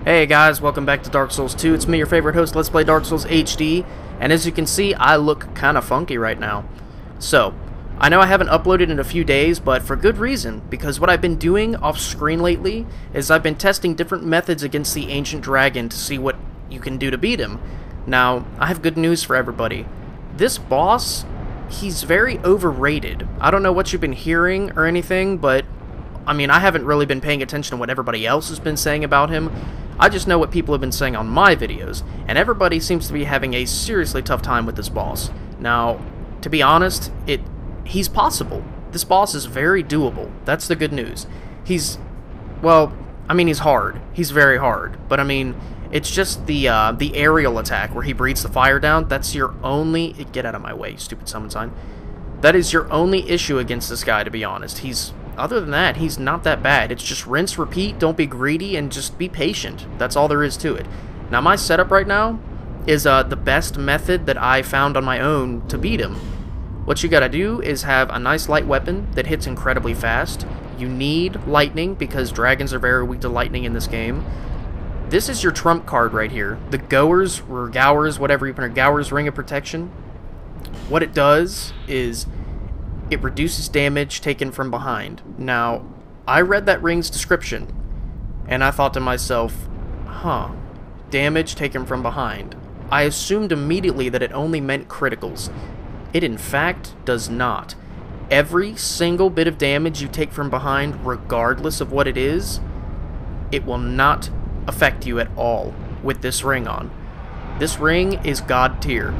Hey guys, welcome back to Dark Souls 2. It's me, your favorite host, Let's Play Dark Souls HD, and as you can see, I look kinda funky right now. So, I know I haven't uploaded in a few days, but for good reason, because what I've been doing off-screen lately is I've been testing different methods against the Ancient Dragon to see what you can do to beat him. Now, I have good news for everybody. This boss, he's very overrated. I don't know what you've been hearing or anything, but I mean, I haven't really been paying attention to what everybody else has been saying about him. I just know what people have been saying on my videos, and everybody seems to be having a seriously tough time with this boss. Now, to be honest, he's possible. This boss is very doable. That's the good news. He's hard. He's very hard. But I mean, it's just the aerial attack where he breathes the fire down. That's your only... Get out of my way, stupid summon sign. That is your only issue against this guy, to be honest. Other than that, he's not that bad. It's just rinse, repeat, don't be greedy, and just be patient. That's all there is to it. Now, my setup right now is the best method that I found on my own to beat him. What you gotta do is have a nice light weapon that hits incredibly fast. You need lightning, because dragons are very weak to lightning in this game. This is your trump card right here. The Gower's, or Gower's, whatever you pronounce, Gower's Ring of Protection. What it does is it reduces damage taken from behind. Now, I read that ring's description, and I thought to myself, damage taken from behind. I assumed immediately that it only meant criticals. It in fact does not. Every single bit of damage you take from behind, regardless of what it is, it will not affect you at all with this ring on. This ring is God tier.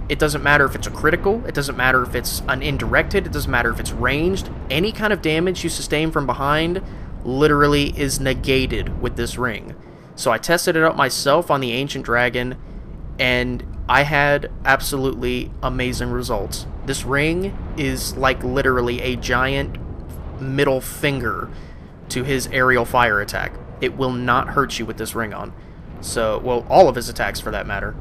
It doesn't matter if it's a critical, it doesn't matter if it's an indirect hit, it doesn't matter if it's ranged. Any kind of damage you sustain from behind literally is negated with this ring. So I tested it out myself on the Ancient Dragon, and I had absolutely amazing results. This ring is like literally a giant middle finger to his aerial fire attack. It will not hurt you with this ring on. So, well, all of his attacks for that matter.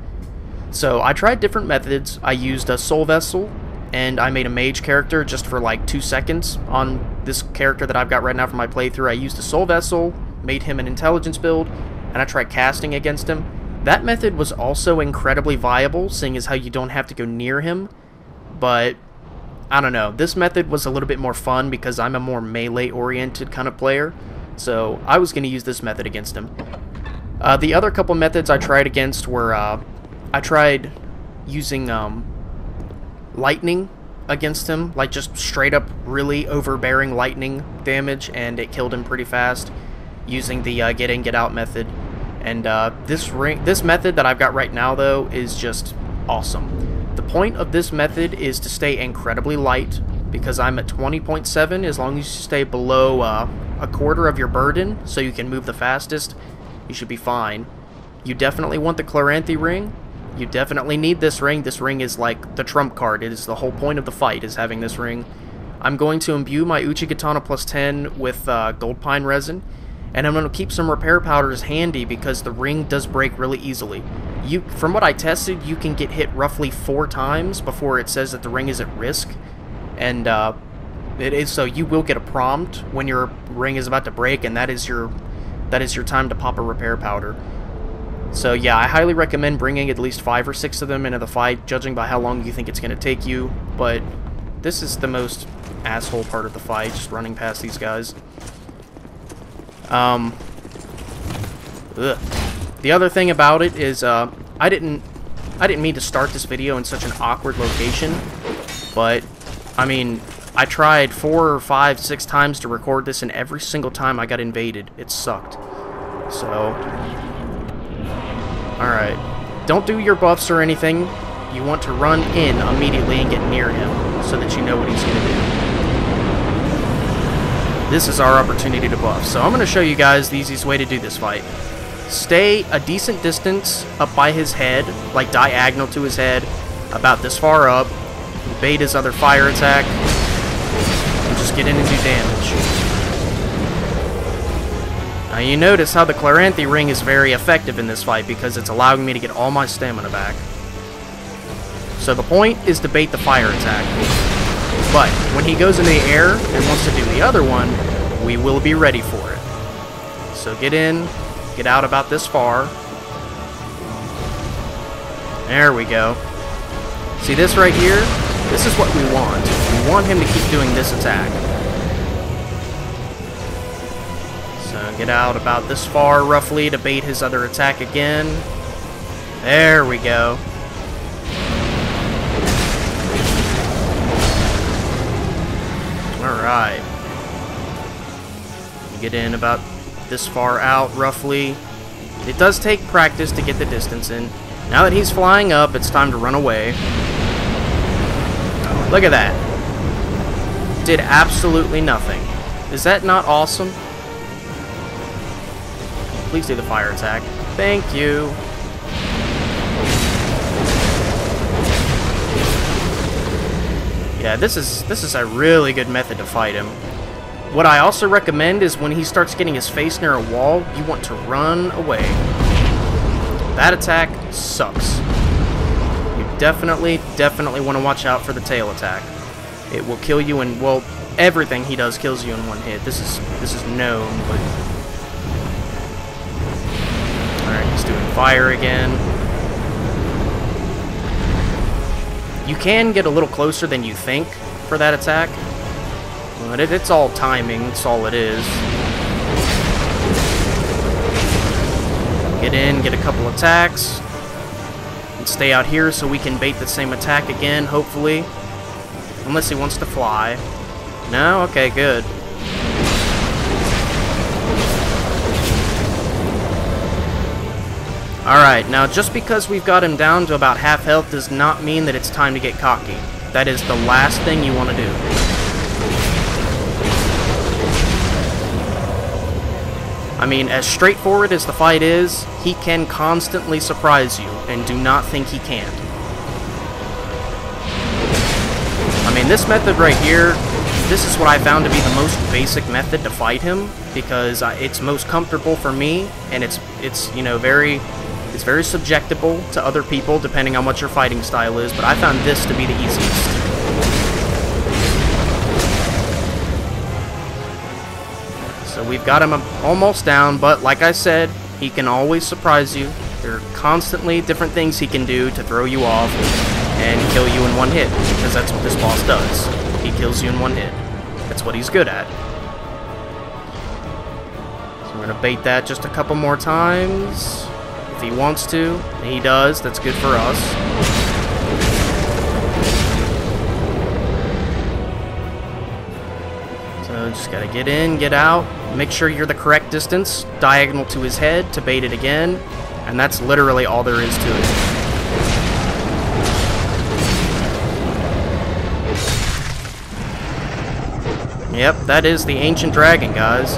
So I tried different methods. I used a soul vessel, and I made a mage character just for like 2 seconds on this character that I've got right now for my playthrough. I used a soul vessel, made him an intelligence build, and I tried casting against him. That method was also incredibly viable, seeing as how you don't have to go near him, but I don't know. This method was a little bit more fun because I'm a more melee-oriented kind of player, so I was going to use this method against him. The other couple methods I tried against were... I tried using lightning against him, like just straight up really overbearing lightning damage, and it killed him pretty fast using the get in, get out method. And this method that I've got right now, though, is just awesome. The point of this method is to stay incredibly light, because I'm at 20.7. As long as you stay below a quarter of your burden, so you can move the fastest, you should be fine. You definitely want the Chloranthy ring. You definitely need this ring. This ring is like the trump card. It is the whole point of the fight, is having this ring. I'm going to imbue my Uchigatana plus 10 with gold pine resin, and I'm going to keep some repair powders handy because the ring does break really easily. From what I tested, you can get hit roughly 4 times before it says that the ring is at risk, and it is, so you will get a prompt when your ring is about to break, and that is your time to pop a repair powder. So yeah, I highly recommend bringing at least 5 or 6 of them into the fight, judging by how long you think it's going to take you, but this is the most asshole part of the fight, just running past these guys. The other thing about it is, I didn't mean to start this video in such an awkward location, but, I mean, I tried 4 or 5, 6 times to record this, and every single time I got invaded. It sucked. So... Alright, don't do your buffs or anything. You want to run in immediately and get near him so that you know what he's going to do. This is our opportunity to buff. So I'm going to show you guys the easiest way to do this fight. Stay a decent distance up by his head, like diagonal to his head, about this far up. Bait his other fire attack, and just get in and do damage. Now you notice how the Chloranthy ring is very effective in this fight because it's allowing me to get all my stamina back. So the point is to bait the fire attack. But when he goes into the air and wants to do the other one, we will be ready for it. So get in, Get out about this far. There we go. See this right here? This is what we want. We want him to keep doing this attack. So get out about this far, roughly, to bait his other attack again. There we go. Alright. Get in about this far out, roughly. It does take practice to get the distance in. Now that he's flying up, it's time to run away. Look at that. Did absolutely nothing. Is that not awesome? Please do the fire attack. Thank you. Yeah, this is a really good method to fight him. What I also recommend is when he starts getting his face near a wall, you want to run away. That attack sucks. You definitely want to watch out for the tail attack. It will kill you in, well, everything he does kills you in one hit. This is known, but... Alright, he's doing fire again. You can get a little closer than you think for that attack. But it's all timing, that's all it is. Get in, get a couple attacks. And stay out here so we can bait the same attack again, hopefully. Unless he wants to fly. No? Okay, good. Alright, now just because we've got him down to about half health does not mean that it's time to get cocky. That is the last thing you want to do. I mean, as straightforward as the fight is, he can constantly surprise you, and do not think he can't. I mean, this method right here, this is what I found to be the most basic method to fight him, because it's most comfortable for me, and it's you know, very subjectable to other people, depending on what your fighting style is, but I found this to be the easiest. So we've got him almost down, but like I said, he can always surprise you. There are constantly different things he can do to throw you off and kill you in one hit, because that's what this boss does. He kills you in one hit. That's what he's good at. So we're going to bait that just a couple more times. If he wants to, and he does, that's good for us. So just gotta get in, get out, make sure you're the correct distance, diagonal to his head to bait it again, and that's literally all there is to it. Yep, that is the ancient dragon, guys.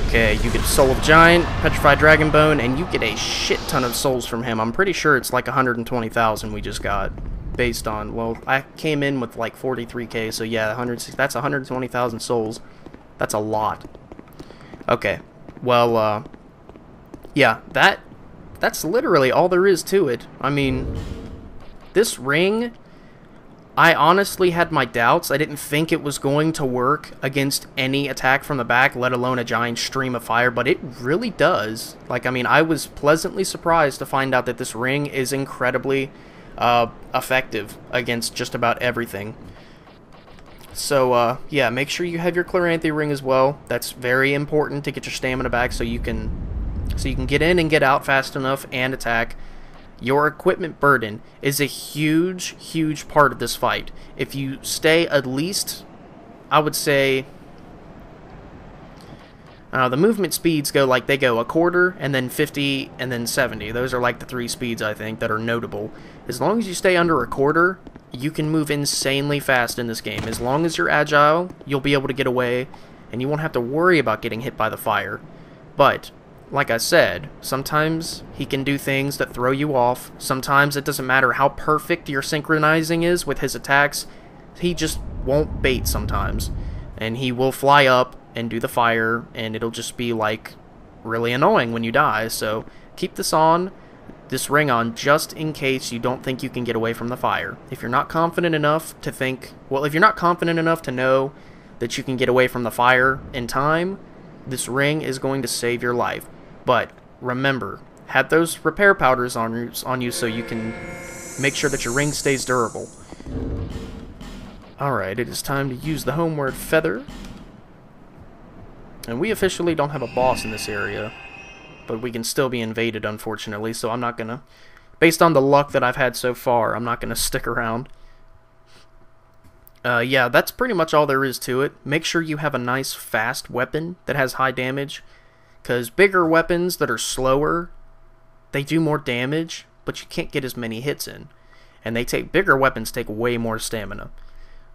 Okay, you get Soul of Giant, Petrified Dragon Bone, and you get a shit ton of souls from him. I'm pretty sure it's like 120,000 we just got. Based on, well, I came in with like 43k, so yeah, that's 120,000 souls. That's a lot. Okay, well, yeah, that's literally all there is to it. I mean, this ring, I honestly had my doubts. I didn't think it was going to work against any attack from the back, let alone a giant stream of fire, but it really does. Like, I mean, I was pleasantly surprised to find out that this ring is incredibly effective against just about everything. So, yeah, make sure you have your Chloranthy ring as well. That's very important to get your stamina back so you can get in and get out fast enough and attack. Your equipment burden is a huge part of this fight. If you stay at least, I would say, the movement speeds go like, they go a quarter, and then 50, and then 70. Those are like the three speeds, I think, that are notable. As long as you stay under a quarter, you can move insanely fast in this game. As long as you're agile, you'll be able to get away, and you won't have to worry about getting hit by the fire. But, like I said, sometimes he can do things that throw you off. Sometimes it doesn't matter how perfect your synchronizing is with his attacks. He just won't bait sometimes. And he will fly up and do the fire, and it'll just be, like, really annoying when you die. So, keep this ring on, just in case you don't think you can get away from the fire. If you're not confident enough to think, well, if you're not confident enough to know that you can get away from the fire in time, this ring is going to save your life. But remember, have those repair powders on you so you can make sure that your ring stays durable. Alright, it is time to use the homeward feather. And we officially don't have a boss in this area, but we can still be invaded, unfortunately, so I'm not gonna... Based on the luck that I've had so far, I'm not gonna stick around. Yeah, that's pretty much all there is to it. Make sure you have a nice, fast weapon that has high damage, because bigger weapons that are slower, they do more damage, but you can't get as many hits in. And bigger weapons take way more stamina.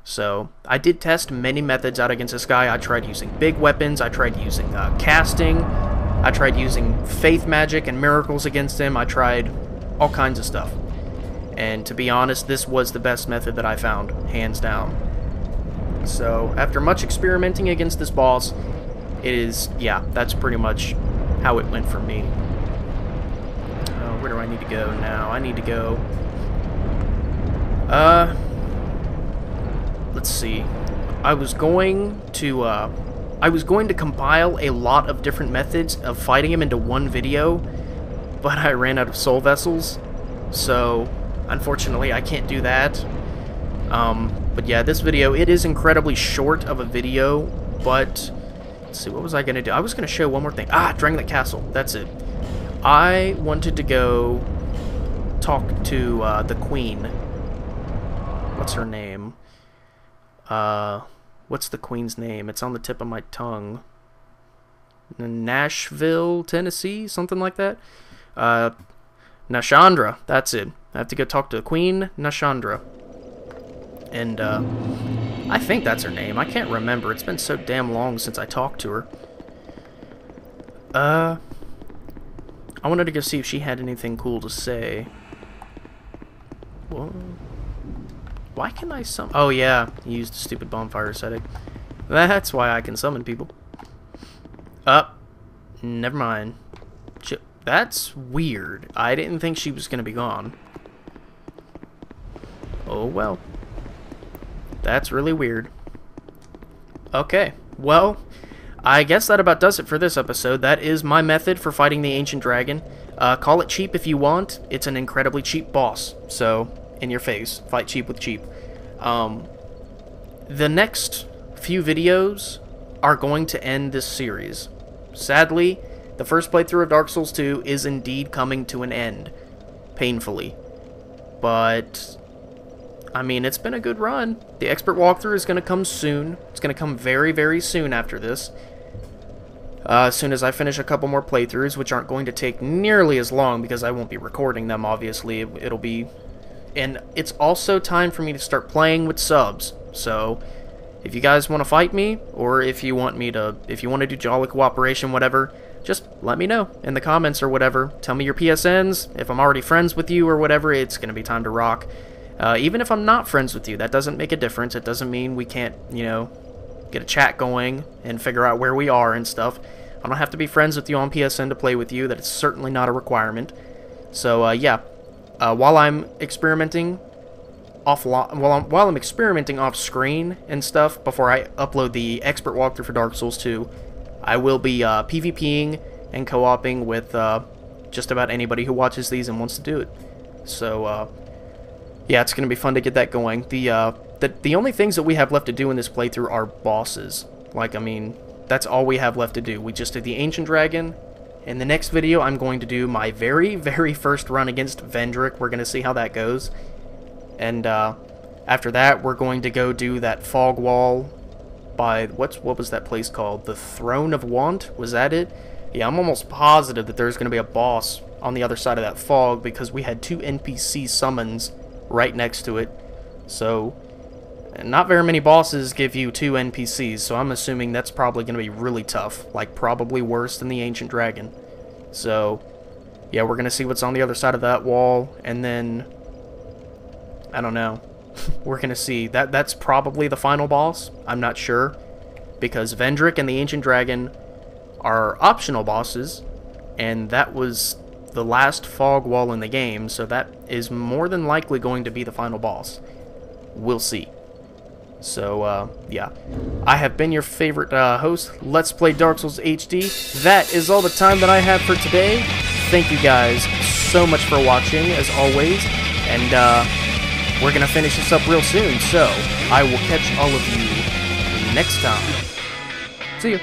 So, I did test many methods out against this guy. I tried using big weapons, I tried using casting, I tried using faith magic and miracles against him, I tried all kinds of stuff. And to be honest, this was the best method that I found, hands down. So, after much experimenting against this boss, yeah, that's pretty much how it went for me. Where do I need to go now? I need to go... let's see. I was going to compile a lot of different methods of fighting him into one video, but I ran out of soul vessels, so unfortunately I can't do that. But yeah, this video, it is incredibly short of a video, but let's see, what was I going to do? I was going to show one more thing. Dranglet Castle, that's it. I wanted to go talk to the Queen. What's her name? What's the Queen's name? It's on the tip of my tongue. Nashville, Tennessee? Something like that? Nashandra, that's it. I have to go talk to Queen Nashandra. And, I think that's her name. I can't remember. It's been so damn long since I talked to her. I wanted to go see if she had anything cool to say. What? Why can I summon? Oh yeah, you used the stupid bonfire setting. That's why I can summon people. Never mind. That's weird. I didn't think she was gonna be gone. Oh well. That's really weird. Okay, well, I guess that about does it for this episode. That is my method for fighting the Ancient Dragon. Call it cheap if you want. It's an incredibly cheap boss, so in your face. Fight cheap with cheap. The next few videos are going to end this series. Sadly, the first playthrough of Dark Souls 2 is indeed coming to an end. Painfully. But, I mean, it's been a good run. The expert walkthrough is going to come soon. It's going to come very, very soon after this. As soon as I finish a couple more playthroughs, which aren't going to take nearly as long because I won't be recording them, obviously. It'll be... And it's also time for me to start playing with subs. So, if you guys want to fight me, or if you want to do Jolly Cooperation, whatever, just let me know in the comments or whatever. Tell me your PSNs. If I'm already friends with you or whatever, it's going to be time to rock. Even if I'm not friends with you, that doesn't make a difference. It doesn't mean we can't, you know, get a chat going and figure out where we are and stuff. I don't have to be friends with you on PSN to play with you. That is certainly not a requirement. So, yeah. While I'm experimenting while I'm experimenting off screen and stuff before I upload the expert walkthrough for Dark Souls 2, I will be PvPing and co-oping with just about anybody who watches these and wants to do it. So yeah, it's gonna be fun to get that going. The only things that we have left to do in this playthrough are bosses. Like, I mean, that's all we have left to do. We just did the Ancient Dragon. In the next video, I'm going to do my very, very first run against Vendrick. We're going to see how that goes. And after that, we're going to go do that fog wall by... What was that place called? The Throne of Want? Was that it? Yeah, I'm almost positive that there's going to be a boss on the other side of that fog because we had 2 NPC summons right next to it. So, not very many bosses give you 2 NPCs, so I'm assuming that's probably going to be really tough. Like, probably worse than the Ancient Dragon. So, yeah, we're going to see what's on the other side of that wall, and then, I don't know. We're going to see. That's probably the final boss. I'm not sure, because Vendrick and the Ancient Dragon are optional bosses, and that was the last fog wall in the game, so that is more than likely going to be the final boss. We'll see. So, yeah. I have been your favorite host, Let's Play Dark Souls HD. That is all the time that I have for today. Thank you guys so much for watching, as always. And, we're gonna finish this up real soon, so I will catch all of you next time. See you.